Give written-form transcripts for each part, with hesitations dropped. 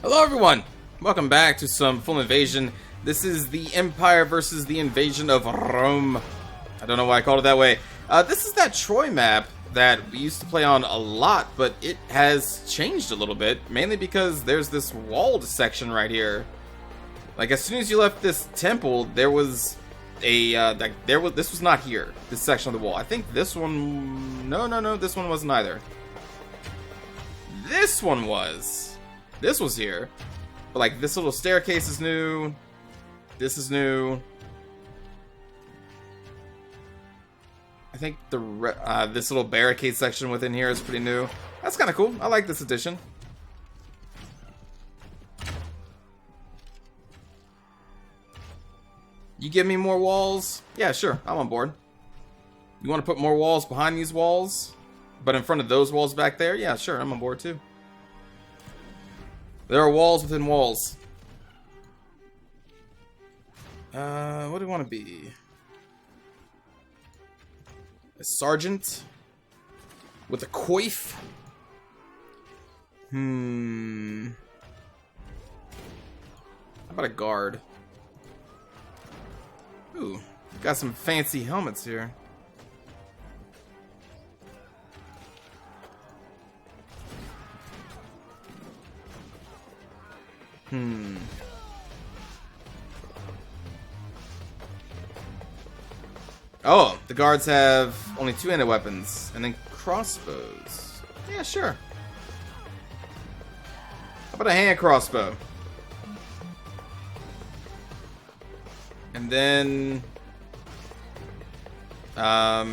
Hello everyone! Welcome back to some full invasion. This is the Empire versus the invasion of Rome. I don't know why I called it that way. This is that Troy map that we used to play on a lot, but it has changed a little bit, mainly because there's this walled section right here. Like, as soon as you left this temple, there was a, this was not here, this section of the wall. I think this one, no, this one wasn't either. This one was. This was here, but like this little staircase is new. This is new. I think this little barricade section within here is pretty new. That's kind of cool. I like this addition. You give me more walls? Yeah, sure. I'm on board. You want to put more walls behind these walls, but in front of those walls back there? Yeah, sure. I'm on board too. There are walls within walls. What do you want to be? A sergeant? With a coif? How about a guard? Ooh, got some fancy helmets here. Oh, the guards have only two-handed weapons, and then crossbows. Yeah, sure. How about a hand crossbow? And then, how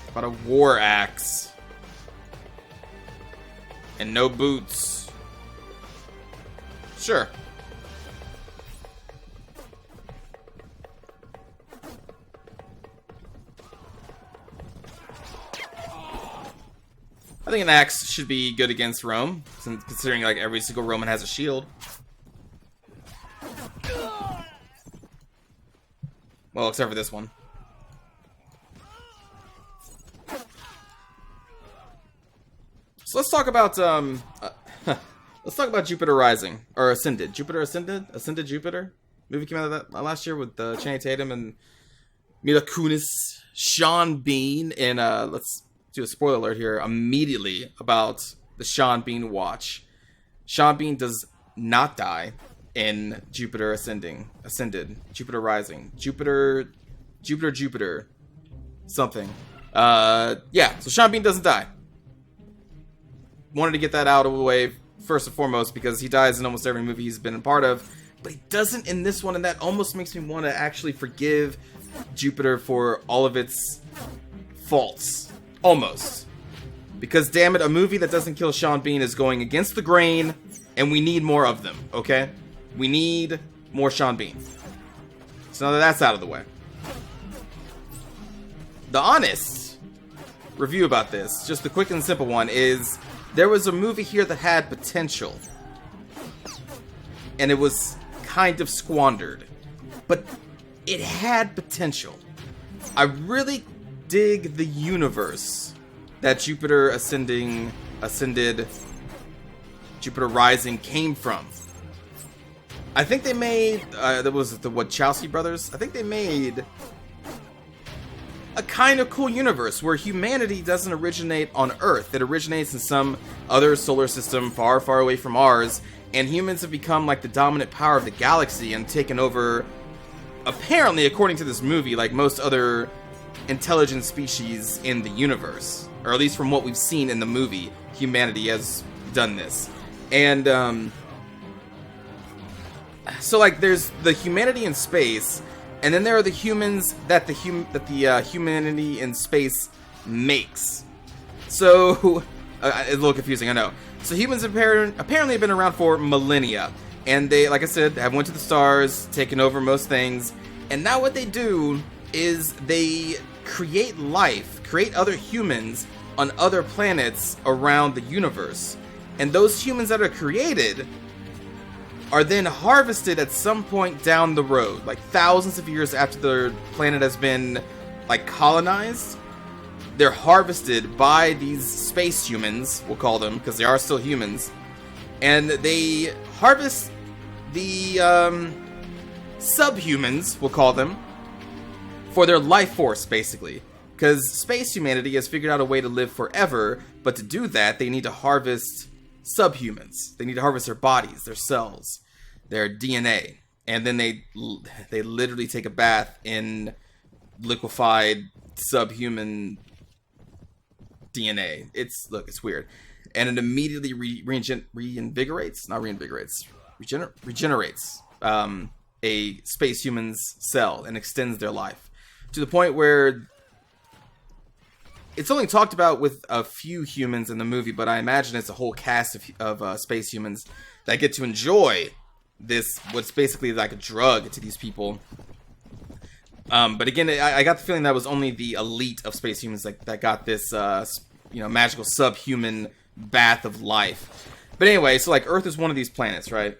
about a war axe? And no boots. Sure. I think an axe should be good against Rome, since considering like every single Roman has a shield. Well, except for this one. So let's talk about let's talk about Jupiter Rising, or Ascended. Jupiter Ascended? Ascended Jupiter? Movie came out of that last year with Channing Tatum and Mila Kunis, Sean Bean, and let's do a spoiler alert here immediately about the Sean Bean watch. Sean Bean does not die in Jupiter Ascended, Jupiter Rising, Jupiter, something. Yeah, so Sean Bean doesn't die. Wanted to get that out of the way first and foremost because he dies in almost every movie he's been a part of, but he doesn't in this one, and that almost makes me want to actually forgive Jupiter for all of its faults. Almost. Because damn it, a movie that doesn't kill Sean Bean is going against the grain, and we need more of them, okay? We need more Sean Bean. So now that that's out of the way. The honest review about this, just the quick and simple one, is there was a movie here that had potential. And it was kind of squandered. But it had potential. I really dig the universe that Jupiter Ascended, Jupiter Rising came from. I think they made, that was the Wachowski brothers? I think they made a kind of cool universe where humanity doesn't originate on Earth. It originates in some other solar system far, far away from ours, and humans have become like the dominant power of the galaxy and taken over, apparently, according to this movie, like most other intelligent species in the universe. Or at least from what we've seen in the movie, humanity has done this. And, so like there's the humanity in space, and then there are the humans that the humanity in space makes. So it's a little confusing, I know. So humans apparently have been around for millennia, and they, like I said, have went to the stars, taken over most things, and now what they do is they create life, create other humans on other planets around the universe, and those humans that are created are then harvested at some point down the road, like thousands of years after the planet has been like colonized. They're harvested by these space humans, we'll call them, because they are still humans, and they harvest the subhumans, we'll call them, for their life force, basically. Because space humanity has figured out a way to live forever, but to do that, they need to harvest subhumans. They need to harvest their bodies, their cells, their DNA, and then they literally take a bath in liquefied subhuman DNA. It's weird, and it immediately regenerates a space human's cell and extends their life to the point where it's only talked about with a few humans in the movie, but I imagine it's a whole cast of space humans that get to enjoy this, what's basically like a drug to these people. But again, I got the feeling that was only the elite of space humans that got this, magical subhuman bath of life. But anyway, so like Earth is one of these planets, right?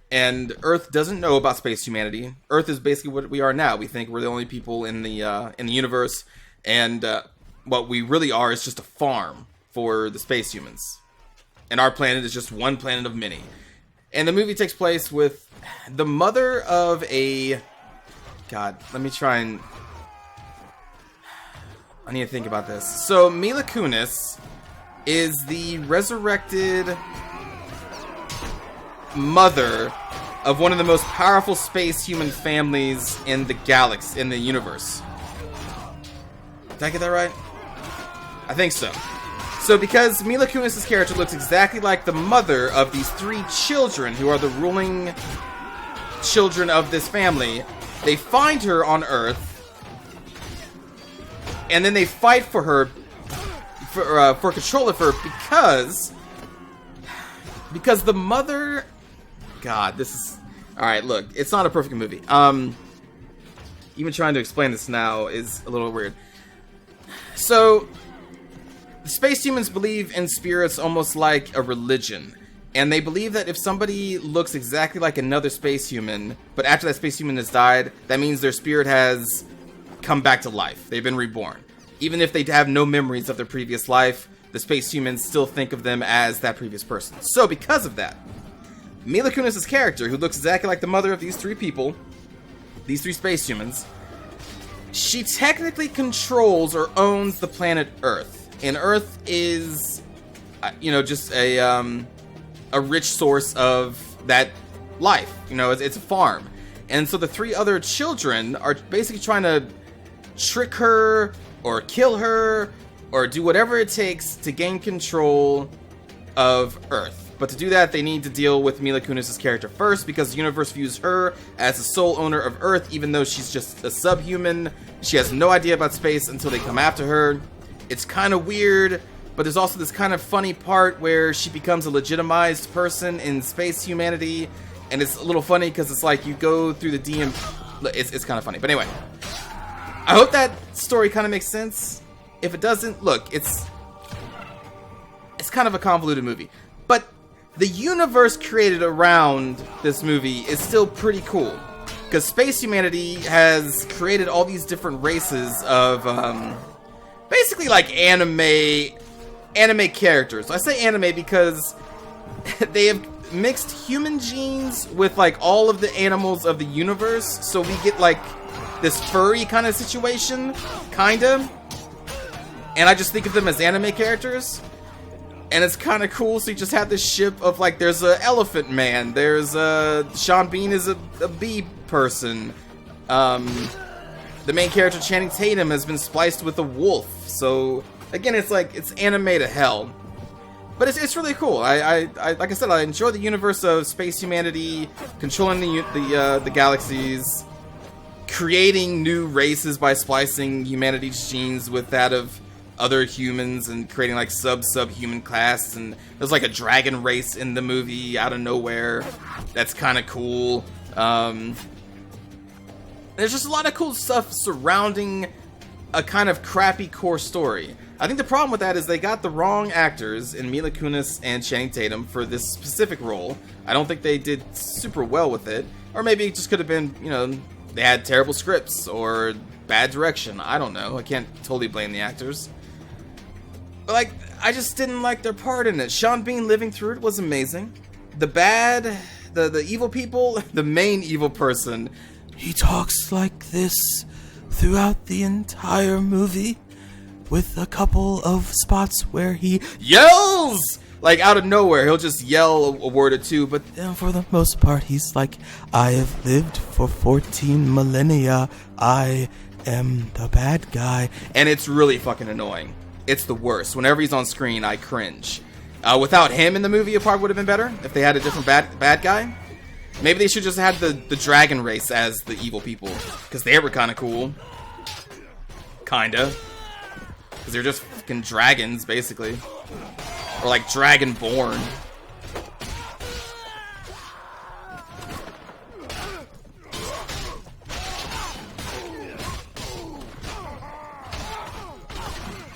And Earth doesn't know about space humanity. Earth is basically what we are now. We think we're the only people in the universe, and what we really are is just a farm for the space humans. And our planet is just one planet of many. And the movie takes place with the mother of a... God, let me try and... I need to think about this. So, Mila Kunis is the resurrected mother of one of the most powerful space human families in the galaxy, in the universe. Did I get that right? I think so. So because Mila Kunis' character looks exactly like the mother of these 3 children who are the ruling children of this family, they find her on Earth, and then they fight for her, for control of her, because the mother... God, this is... Alright, look, it's not a perfect movie. Even trying to explain this now is a little weird. So, the space humans believe in spirits almost like a religion. And they believe that if somebody looks exactly like another space human, but after that space human has died, that means their spirit has come back to life. They've been reborn. Even if they have no memories of their previous life, the space humans still think of them as that previous person. So, because of that, Mila Kunis' character, who looks exactly like the mother of these 3 people, these 3 space humans, she technically controls or owns the planet Earth. And Earth is, just a rich source of that life. It's a farm. And so the 3 other children are basically trying to trick her or kill her or do whatever it takes to gain control of Earth. But to do that, they need to deal with Mila Kunis' character first, because the universe views her as the sole owner of Earth, even though she's just a subhuman. She has no idea about space until they come after her. It's kind of weird, but there's also this kind of funny part where she becomes a legitimized person in space humanity, and it's a little funny because it's like you go through the DM... It's kind of funny. But anyway, I hope that story kind of makes sense. If it doesn't, look, it's kind of a convoluted movie. But the universe created around this movie is still pretty cool, because space humanity has created all these different races of basically like anime characters. I say anime because they have mixed human genes with like all of the animals of the universe, so we get like this furry kind of situation, kinda. And I just think of them as anime characters. And it's kind of cool, so you just have this ship of, like, there's a elephant man, there's Sean Bean is a bee person, the main character, Channing Tatum, has been spliced with a wolf, so, again, it's like, it's anime to hell. But it's really cool. I like I said, I enjoy the universe of space humanity, controlling the galaxies, creating new races by splicing humanity's genes with that of other humans and creating like subhuman class, and there's like a dragon race in the movie out of nowhere. That's kind of cool. There's just a lot of cool stuff surrounding a kind of crappy core story. I think the problem with that is they got the wrong actors in Mila Kunis and Channing Tatum for this specific role. I don't think they did super well with it. Or maybe it just could have been, they had terrible scripts or bad direction. I don't know. I can't totally blame the actors. But, I just didn't like their part in it. Sean Bean living through it was amazing. the evil people, the main evil person, he talks like this throughout the entire movie, with a couple of spots where he yells! Like, out of nowhere, he'll just yell a word or two, but for the most part, he's like, I have lived for 14 millennia, I am the bad guy. And it's really fucking annoying. It's the worst. Whenever he's on screen, I cringe. Without him in the movie, it probably would have been better, if they had a different bad guy. Maybe they should just have the dragon race as the evil people, because they were kind of cool. Kinda. Because they're just fucking dragons, basically. Or like dragon-born.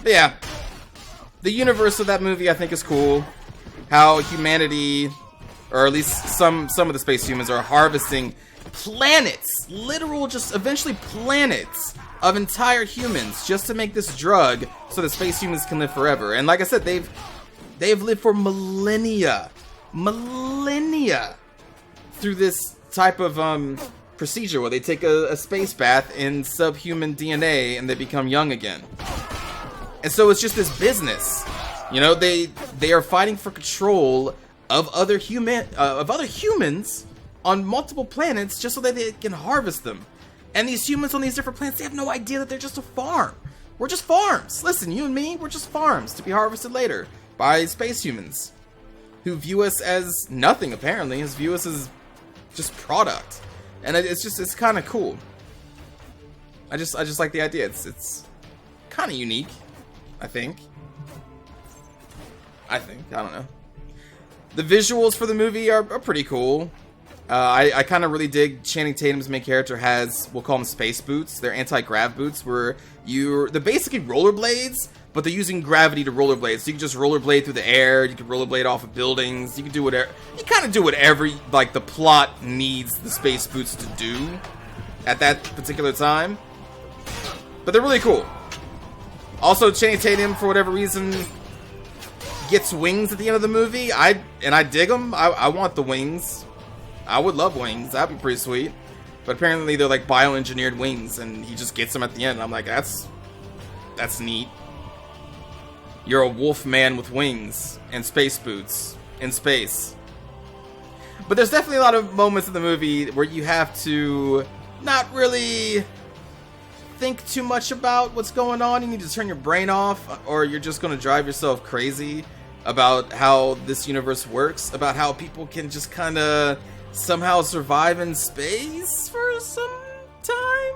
But yeah. The universe of that movie I think is cool. How humanity, or at least some of the space humans, are harvesting planets. Literal, just eventually planets of entire humans just to make this drug so that space humans can live forever. And like I said, they've lived for millennia through this type of procedure where they take a space bath in subhuman DNA and they become young again. And so it's just this business, you know. They are fighting for control of other humans on multiple planets just so that they can harvest them. And these humans on these different planets, they have no idea that they're just a farm. We're just farms. Listen, you and me, we're just farms to be harvested later by space humans who view us as nothing, apparently. View us as just product. And it's kind of cool. I just like the idea. It's kind of unique, I think. I don't know. The visuals for the movie are pretty cool. I kind of really dig Channing Tatum's main character has, we'll call them space boots. They're anti-grav boots where they're basically rollerblades, but they're using gravity to rollerblade. So you can just rollerblade through the air, you can rollerblade off of buildings, you can do whatever. You kind of do whatever, like, the plot needs the space boots to do at that particular time. But they're really cool. Also, Channing Tatum, for whatever reason, gets wings at the end of the movie. I dig them. I want the wings. I would love wings. That'd be pretty sweet. But apparently they're like bioengineered wings, and he just gets them at the end. And I'm like, that's neat. You're a wolf man with wings and space boots in space. But there's definitely a lot of moments in the movie where you have to not really think too much about what's going on. You need to turn your brain off, or you're just going to drive yourself crazy about how this universe works, about how people can just kind of somehow survive in space for some time.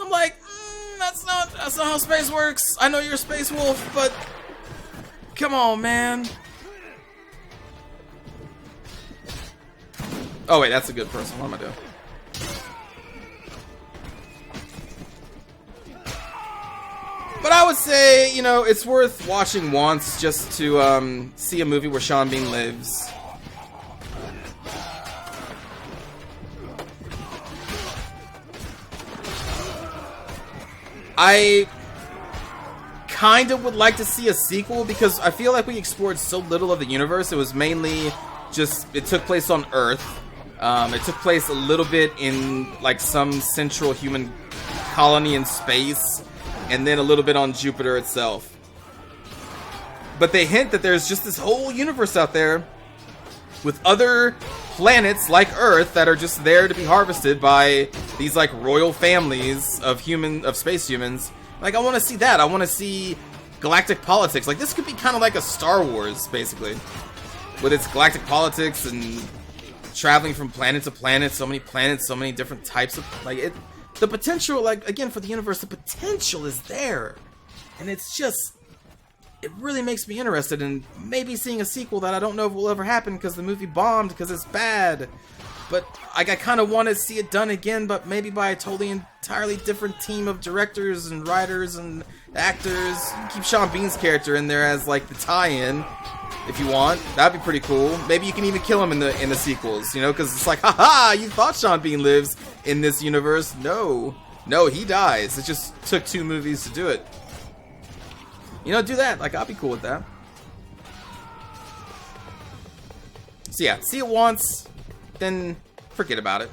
I'm like, that's not how space works. I know you're a space wolf, but come on, man. Oh wait, that's a good person. What am I doing? But I would say, you know, it's worth watching once just to see a movie where Sean Bean lives. I kind of would like to see a sequel because I feel like we explored so little of the universe. It was mainly just, it took place on Earth. It took place a little bit in like some central human colony in space, and then a little bit on Jupiter itself. But they hint that there's just this whole universe out there with other planets like Earth that are just there to be harvested by these like royal families of space humans. Like, I want to see that. I want to see galactic politics. Like, this could be kind of like a Star Wars, basically, with its galactic politics and traveling from planet to planet, so many planets, so many different types of, like, it. The potential, like, again, for the universe, the potential is there. And it's just, it really makes me interested in maybe seeing a sequel that I don't know if will ever happen because the movie bombed because it's bad. But like, I kind of want to see it done again, but maybe by a totally entirely different team of directors and writers and actors. Keep Sean Bean's character in there as like the tie-in, if you want. That'd be pretty cool. Maybe you can even kill him in the sequels, you know, because it's like, haha, you thought Sean Bean lives in this universe. No, he dies. It just took 2 movies to do it. You know, do that. Like, I'll be cool with that. So yeah, see it once, then forget about it.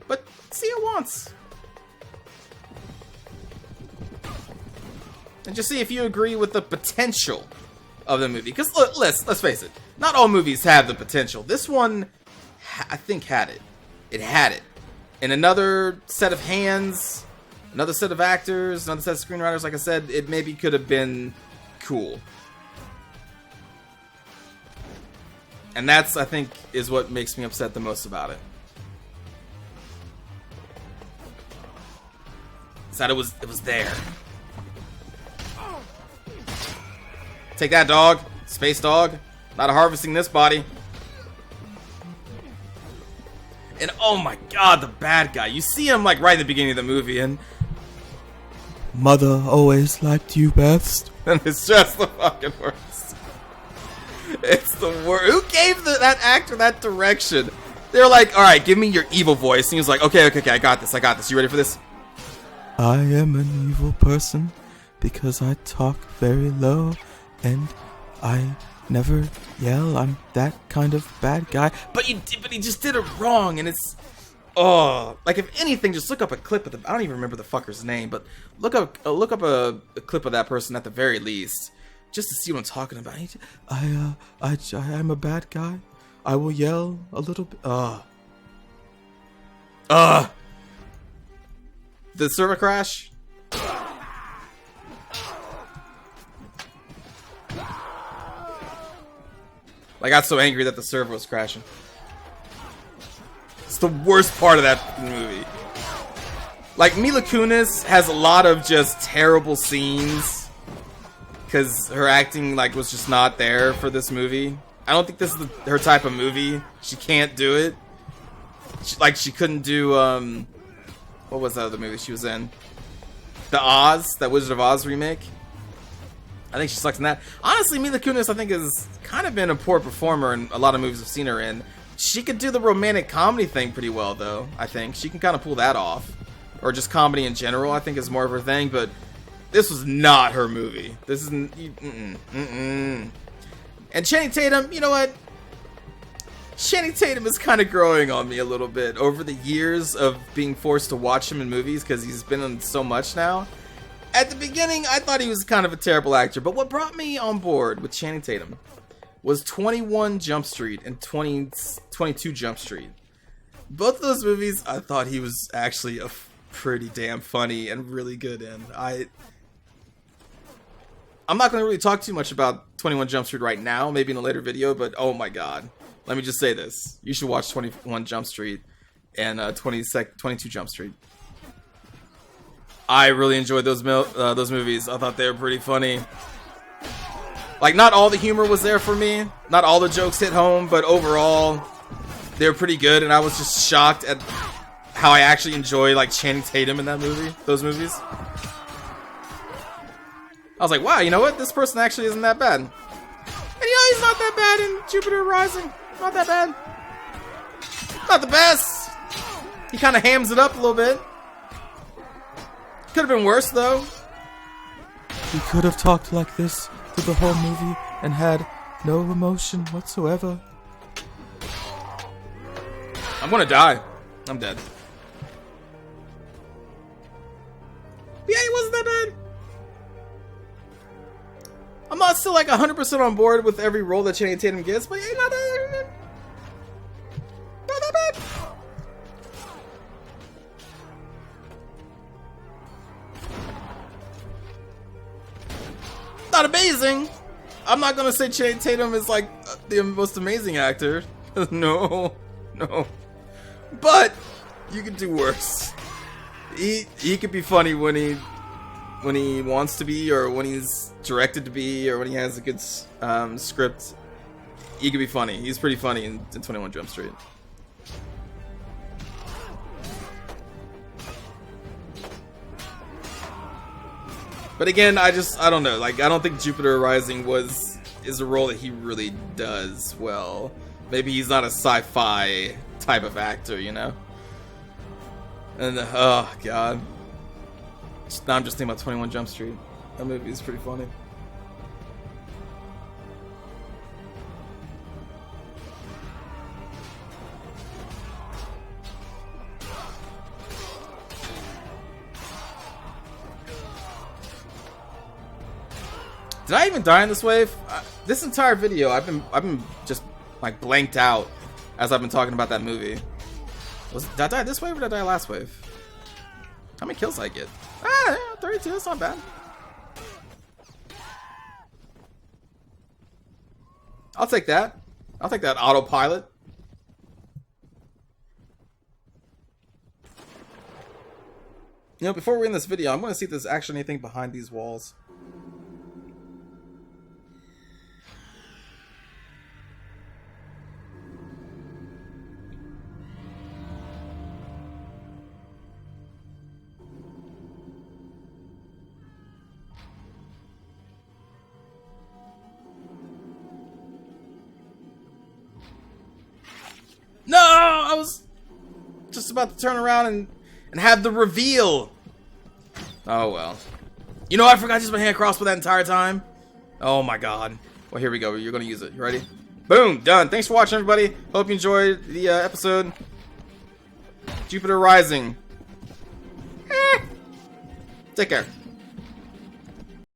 But see it once. And just see if you agree with the potential of the movie. Because let's face it, not all movies have the potential. This one, I think, had it. It had it. In another set of hands, another set of actors, another set of screenwriters, like I said, it maybe could have been cool. And that's, I think, is what makes me upset the most about it. Is that it was there. Take that, dog. Space dog. Not harvesting this body. And oh my god, the bad guy. You see him like right in the beginning of the movie, and Mother always liked you best. And it's just the fucking worst. It's the worst. Who gave that actor that direction? They're like, alright, give me your evil voice. And he was like, okay, I got this. You ready for this? I am an evil person because I talk very low and I never yell. I'm that kind of bad guy. But he just did it wrong, and it's like if anything, just look up a clip of I don't even remember the fucker's name, but look up a clip of that person at the very least, just to see what I'm talking about. I'm a bad guy. I will yell a little bit. The server crash. I got so angry that the server was crashing. It's the worst part of that movie. Like, Mila Kunis has a lot of just terrible scenes because her acting was just not there for this movie. I don't think this is her type of movie. She can't do it. She couldn't do what was that other movie she was in? That Wizard of Oz remake. I think she sucks in that. Honestly, Mila Kunis, I think, has kind of been a poor performer in a lot of movies I've seen her in. She could do the romantic comedy thing pretty well, though, I think. She can kind of pull that off. Or just comedy in general, I think, is more of her thing, but this was not her movie. This isn't... And Channing Tatum, you know what? Channing Tatum is kind of growing on me a little bit over the years of being forced to watch him in movies, because he's been in so much now. At the beginning, I thought he was kind of a terrible actor, but what brought me on board with Channing Tatum was 21 Jump Street and 22 Jump Street. Both of those movies, I thought he was actually a pretty damn funny and really good in. I'm not going to really talk too much about 21 Jump Street right now, maybe in a later video, but oh my god. Let me just say this. You should watch 21 Jump Street and 22 Jump Street. I really enjoyed those movies. I thought they were pretty funny. Not all the humor was there for me. Not all the jokes hit home, but overall, they were pretty good. And I was just shocked at how I actually enjoy Channing Tatum in those movies. I was like, wow, you know what? This person actually isn't that bad. And he's not that bad in Jupiter Rising. Not that bad. Not the best. He kind of hams it up a little bit. Could have been worse, though. He could have talked like this through the whole movie and had no emotion whatsoever. I'm gonna die. I'm dead. Yeah, he wasn't that bad. I'm not still 100% on board with every role that Channing Tatum gets, but yeah, not that bad. Not amazing. I'm not gonna say Channing Tatum is the most amazing actor. No. But you could do worse. He could be funny when he wants to be, or when he's directed to be, or when he has a good script. He could be funny. He's pretty funny in 21 Jump Street. But again, I don't know. I don't think Jupiter Rising is a role that he really does well. Maybe he's not a sci-fi type of actor, you know? And, oh, God. Now I'm just thinking about 21 Jump Street. That movie is pretty funny. Did I even die in this wave? This entire video, I've been just like blanked out as I've been talking about that movie. Did I die this wave or did I die last wave? How many kills did I get? Ah, yeah, 32. That's not bad. I'll take that. I'll take that autopilot. You know, before we end this video, I'm going to see if there's actually anything behind these walls. No! I was just about to turn around and have the reveal. Oh, well. You know, I forgot to use my hand crossbow that entire time. Oh, my God. Well, here we go. You're going to use it. You ready? Boom. Done. Thanks for watching, everybody. Hope you enjoyed the episode. Jupiter Rising. Take care.